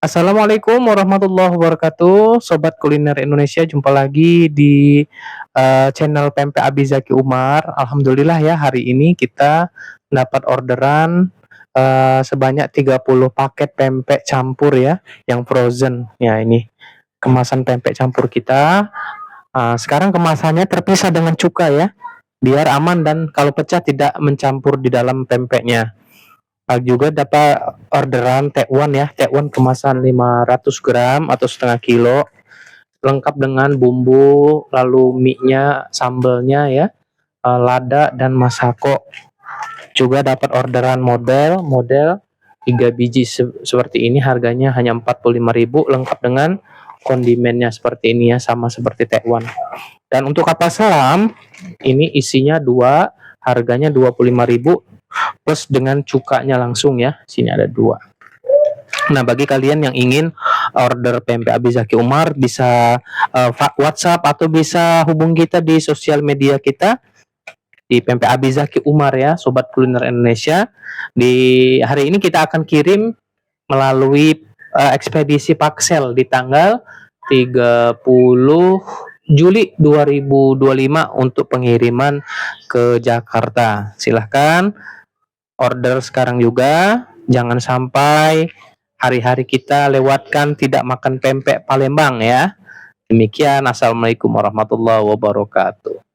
Assalamualaikum warahmatullahi wabarakatuh, Sobat Kuliner Indonesia. Jumpa lagi di channel Pempek Abi Zaki Umar. Alhamdulillah ya, hari ini kita dapat orderan sebanyak 30 paket pempek campur ya, yang frozen. Ya, ini kemasan pempek campur kita. Sekarang kemasannya terpisah dengan cuka ya, biar aman dan kalau pecah tidak mencampur di dalam pempeknya. Juga dapat orderan tekwan ya, tekwan kemasan 500 gram atau setengah kilo, lengkap dengan bumbu, lalu mie-nya, sambelnya ya, lada dan masako. Juga dapat orderan model 3 biji seperti ini, harganya hanya 45.000, lengkap dengan kondimennya seperti ini ya, sama seperti tekwan. Dan untuk kapas selam, ini isinya 2, harganya 25.000 plus dengan cukanya langsung ya. Sini ada 2. Nah, bagi kalian yang ingin order pempek Abi Zaki Umar, bisa WhatsApp atau bisa hubung kita di sosial media kita di Pempek Abi Zaki Umar ya, Sobat Kuliner Indonesia. Di hari ini kita akan kirim melalui ekspedisi Paksel di tanggal 30 Juli 2025 untuk pengiriman ke Jakarta. Silahkan order sekarang juga, jangan sampai hari-hari kita lewatkan tidak makan pempek Palembang ya. Demikian, assalamualaikum warahmatullahi wabarakatuh.